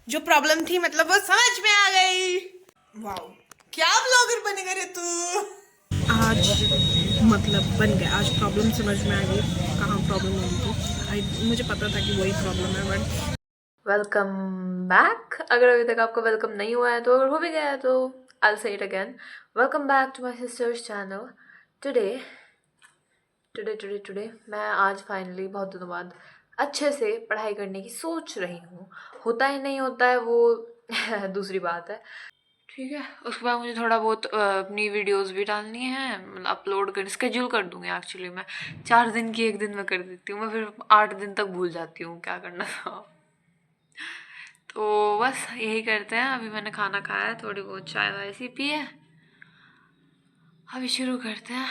जो प्रॉब्लम थी मतलब वो समझ में आ गई। वाओ, क्या ब्लॉगर बनेगा रे तू। आज मतलब बन गया, आज प्रॉब्लम समझ में आ गई कहाँ प्रॉब्लम होगी थी। मुझे पता था कि वही प्रॉब्लम है बट वेलकम बैक। अगर अभी तक आपको वेलकम नहीं हुआ है तो अगर हो भी गया है तो I will say it again. Welcome back to my sisters channel. Today मैं आज फाइनली बहुत दिनों बाद अच्छे से पढ़ाई करने की सोच रही हूँ। होता है नहीं होता है वो दूसरी बात है, ठीक है। उसके बाद मुझे थोड़ा बहुत अपनी वीडियोस भी डालनी है, मतलब अपलोड कर स्केड्यूल कर दूँगी। एक्चुअली मैं 4 दिन की एक दिन में कर देती हूँ, मैं फिर 8 दिन तक भूल जाती हूँ क्या करना था। तो बस यही करते हैं। अभी मैंने खाना खाया है, थोड़ी बहुत चाय वाय सी पी है। अभी शुरू करते हैं,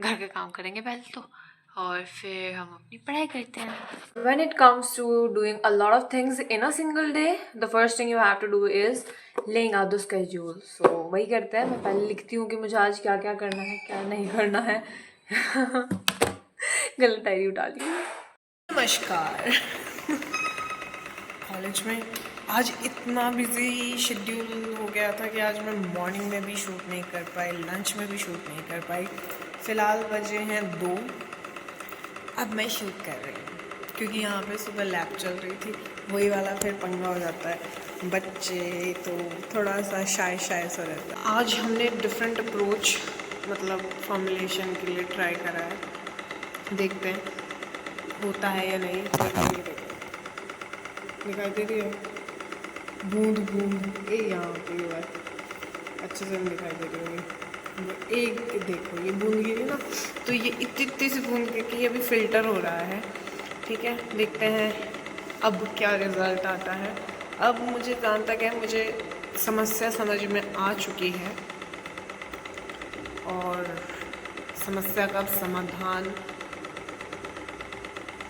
घर के काम करेंगे पहले तो, और फिर हम अपनी पढ़ाई करते हैं। When it comes to doing a lot of things in a single day, the first thing you have to do is laying out the schedule. So वही करते हैं। मैं पहले लिखती हूँ कि मुझे आज क्या क्या करना है, क्या नहीं करना है। गलत डायरी उठा ली। नमस्कार। कॉलेज में आज इतना बिजी शेड्यूल हो गया था कि आज मैं मॉर्निंग में भी शूट नहीं कर पाई, लंच में भी शूट नहीं कर पाई। फ़िलहाल बजे हैं 2, अब मैं शूट कर रही हूँ क्योंकि यहाँ पे सुबह लैब चल रही थी। वही वाला फिर पंगा हो जाता है, बच्चे तो थोड़ा सा शाय सा रहता है। आज हमने डिफरेंट अप्रोच मतलब फॉर्मुलेशन के लिए ट्राई करा है, देखते हैं होता है या नहीं। दिखाई दे रही है बूंद बूंद, यहाँ पे ये बात अच्छे से नहीं दिखाई दे रही होगी। एक देखो ये बूंद गिरी ना, तो ये इतनी सी बूंद गिर के अभी फिल्टर हो रहा है। ठीक है, देखते हैं अब क्या रिज़ल्ट आता है। अब मुझे जहाँ तक है मुझे समस्या समझ में आ चुकी है और समस्या का समाधान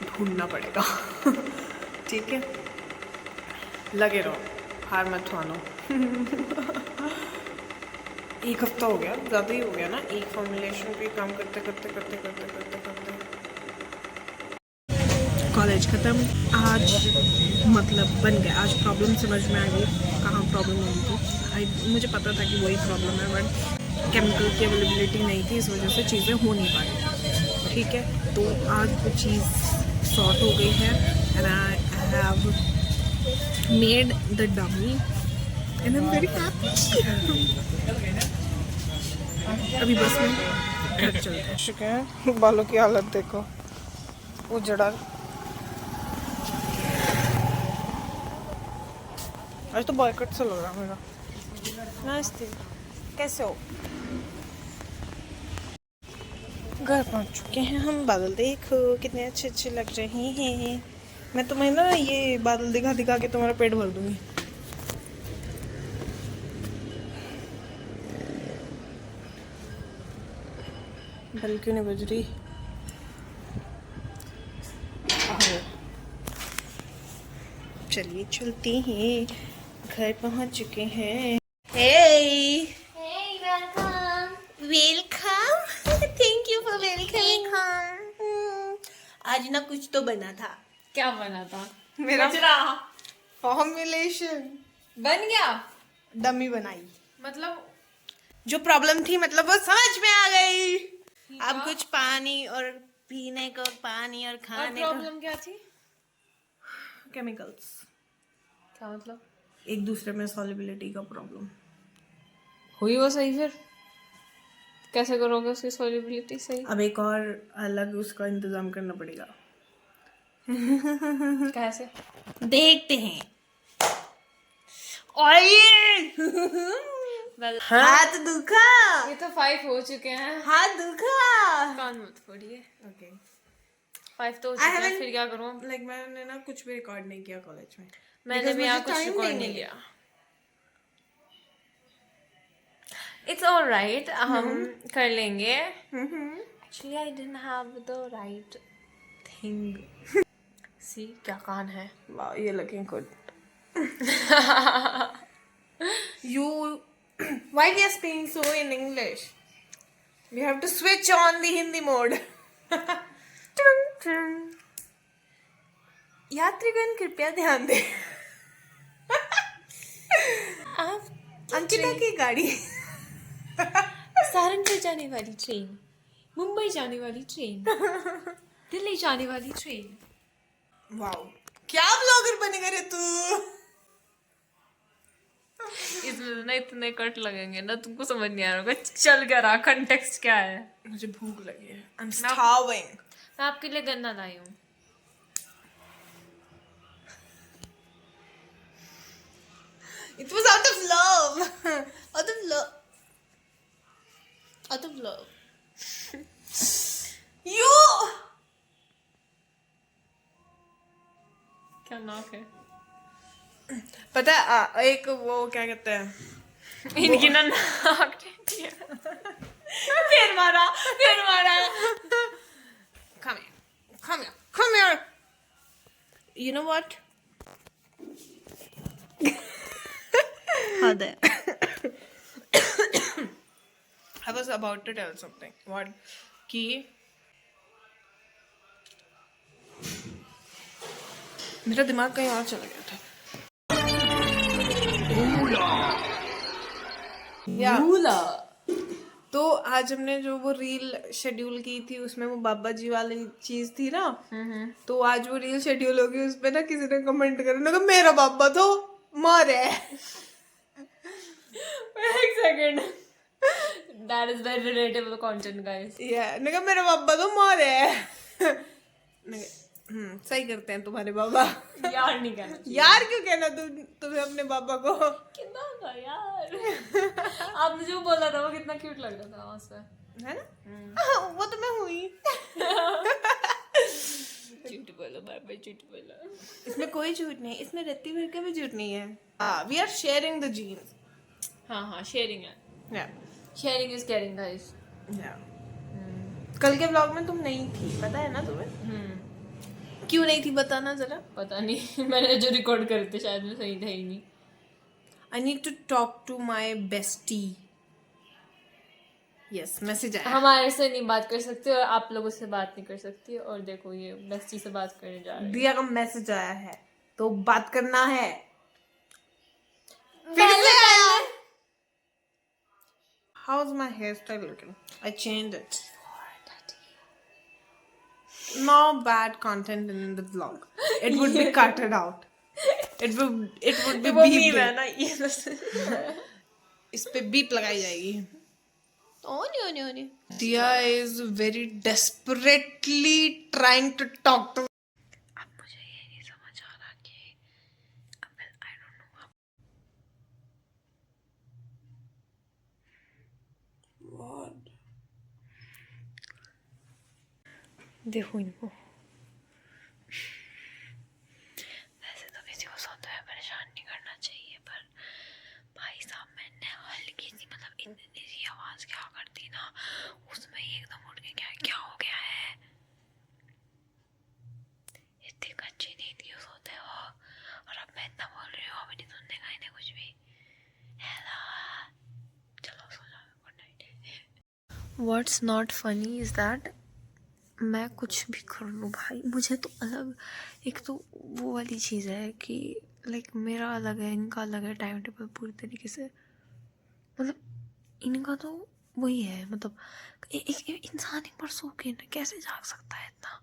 ढूंढना पड़ेगा। ठीक है, लगे रहो, हार मत मानो। एक हफ्ता हो गया, ज़्यादा ही हो गया ना, एक फॉर्मुलेशन पे काम करते करते कॉलेज ख़त्म। आज मतलब बन गया, आज प्रॉब्लम समझ में आ गई कहाँ प्रॉब्लम होगी थी। मुझे पता था कि वही प्रॉब्लम है बट केमिकल की अवेलेबिलिटी नहीं थी, इस वजह से चीज़ें हो नहीं पाई। ठीक है, तो आज वो चीज़ सॉर्ट हो गई है and I have made the dummy and I'm very happy। अभी बस में घर चलते हैं। चुके हैं, बालों की हालत देखो, उजड़ा। आज तो बॉयकट सा लग रहा मेरा। नमस्ते, कैसे हो? घर पहुंच चुके हैं हम। बादल देखो कितने अच्छे अच्छे लग रहे हैं। मैं तुम्हें ना ये बादल दिखा दिखा के तुम्हारा पेट भर दूंगी। बल क्यों नहीं बज रही? चलिए चलते हैं, घर पहुंच चुके हैं। Hey, welcome. Welcome. Thank you for welcoming. आज ना कुछ तो बना था। क्या बना था? मेरा फॉर्मुलेशन बन गया। डमी बनाई, मतलब जो प्रॉब्लम थी मतलब वो समझ में आ गई। अब कुछ पानी और पीने को, पानी और खाने का। प्रॉब्लम क्या थी? केमिकल्स, क्या मतलब? एक दूसरे में सॉल्युबिलिटी का प्रॉब्लम। हुई वो सही? फिर कैसे करोगे उसकी सॉल्युबिलिटी सही? अब एक और अलग उसका इंतजाम करना पड़ेगा। कैसे? देखते हैं। हाथ दुखा, ये तो 5 हो चुके हैं। हाथ दुखा। कान मत फोड़िए। ओके, 5 तो हो चुके हैं, फिर क्या करूँ? लाइक मैंने ना कुछ भी रिकॉर्ड नहीं किया कॉलेज में। मैंने भी यहाँ कुछ रिकॉर्ड नहीं किया। इट्स ऑलराइट, हम कर लेंगे। Actually I didn't have the right thing. See क्या कान है। वाह, ये looking good. You, why we are speaking so in English? We have to switch on the Hindi mode. यात्रीगण कृपया ध्यान दें। अंकिता की गाड़ी। सहारनपुर जाने वाली ट्रेन, मुंबई जाने वाली ट्रेन, दिल्ली जाने वाली ट्रेन। वाओ, क्या ब्लॉगर बनेगा रे तू। इसमें ना इतने कट लगेंगे ना, तुमको समझ नहीं आ रहा होगा चल क्या रहा, कंटेक्स्ट क्या है। मुझे भूख लगी है। I'm starving. मैं आपके लिए गन्ना लाई हूँ। It was out of love. Out of love. Out of love. You. क्या नॉक है? पता है एक वो क्या कहते हैं, इनकी ना नाक टेढ़ी है। फिर मारा। Come here. You know what? हद है। I was about to tell something. What? कि मेरा दिमाग कहीं और चला गया था। भूला। तो आज हमने जो वो रील शेड्यूल की थी उसमें वो बाबा जी वाली चीज थी ना, तो आज वो रील शेड्यूल होगी, उसपे ना किसी ने कमेंट करा मेरा बाबा तो मर है। एक second, that is very relatable content guys. या मेरा बाबा तो मर है। सही करते हैं तुम्हारे बाबा। यार नहीं कहना यार क्यों कहना तुम्हें अपने बाबा को। कितना था यार। आपने जो बोला था वो कितना क्यूट लग रहा था वहां से, है ना। वो तो मैं हुई। झूठ बोलो बाबा, झूठ बोलो। इसमें कोई झूठ नहीं, इसमें रत्ती भर का भी झूठ नहीं है। We are sharing the genes. हाँ शेयरिंग है। या शेयरिंग इज केयरिंग गाइस। कल के व्लॉग में तुम नहीं थी, पता है ना तुम्हें। क्यों नहीं थी बताना जरा। पता नहीं, मैंने जो रिकॉर्ड करे थे शायद में सही था ही नहीं। I need to talk to my bestie. Yes, message आया। हमारे से नहीं बात कर सकती और आप लोगों से बात नहीं कर सकती, और देखो ये बेस्टी से बात करने जा रही है। दिया का मैसेज आया है तो बात करना है। फिर से आया। How's my hairstyle looking? I changed it. No bad content in the vlog. It would be cutted out. It would be वो beeped. मीम है ना ये। इस पे बीप लगाई जाएगी। ओनी दिया is very desperately trying to talk to. अब मुझे ये नहीं समझ आ रहा कि I don't know। What? देखो इनको, वैसे तो किसी को सोते हुए परेशान नहीं करना चाहिए, पर भाई साहब मैंने हल्की सी मतलब इतनी सी आवाज क्या करती ना, उसमें ही एकदम उठ के क्या हो गया है। इतनी कच्ची नींद क्यों सोते हो, और अब मैं इतना बोल रही हूँ अभी नहीं सुनने का इन्हें कुछ भी। चलो सो जाओ, good night. What's not funny is that मैं कुछ भी कर लूँ भाई, मुझे तो अलग, एक तो वो वाली चीज़ है कि लाइक मेरा अलग है, इनका अलग है टाइम टेबल पूरी तरीके से। मतलब इनका तो वही है, मतलब एक इंसान एक बार सो के ना कैसे जाग सकता है इतना,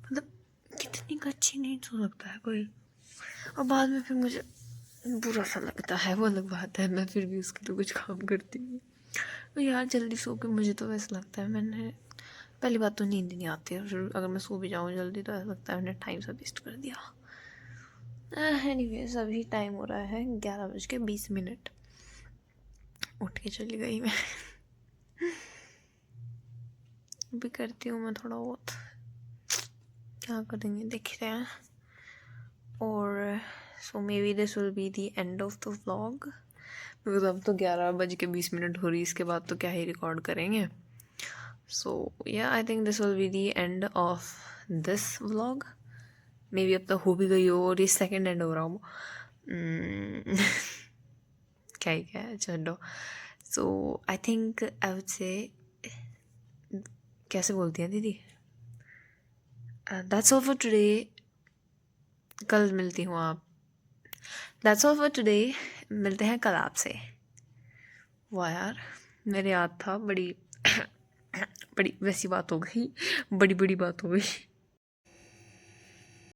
मतलब कितनी कच्ची नींद सो सकता है कोई। और बाद में फिर मुझे बुरा सा लगता है, वो अलग बात है, मैं फिर भी उसके लिए कुछ काम करती हूँ। तो यार जल्दी सो के मुझे तो वैसा लगता है, मैंने पहली बात तो नींद नहीं आती है, और अगर मैं सो भी जाऊँ जल्दी तो ऐसा लगता है मैंने टाइम सा वेस्ट कर दिया। एनीवेज अभी टाइम हो रहा है 11:20। उठ के चली गई मैं। अभी करती हूँ मैं थोड़ा बहुत, क्या करेंगे देखते हैं। और so maybe this will be the end of the vlog, because अब तो 11:20 हो रही, इसके बाद तो क्या ही रिकॉर्ड करेंगे। So yeah, I think this will be the end of this vlog. Maybe अब तक हो भी गई हो और ये सेकंड एंड हो रहा हो। क्या ही क्या है, चलो। So I think I would say, कैसे बोलती हैं दीदी, that's all for today। कल मिलती हूँ आप। That's all for today। मिलते हैं कल आपसे। वाह यार, मेरे याद था, बड़ी बड़ी वैसी बात हो गई, बड़ी बड़ी बात हो गई।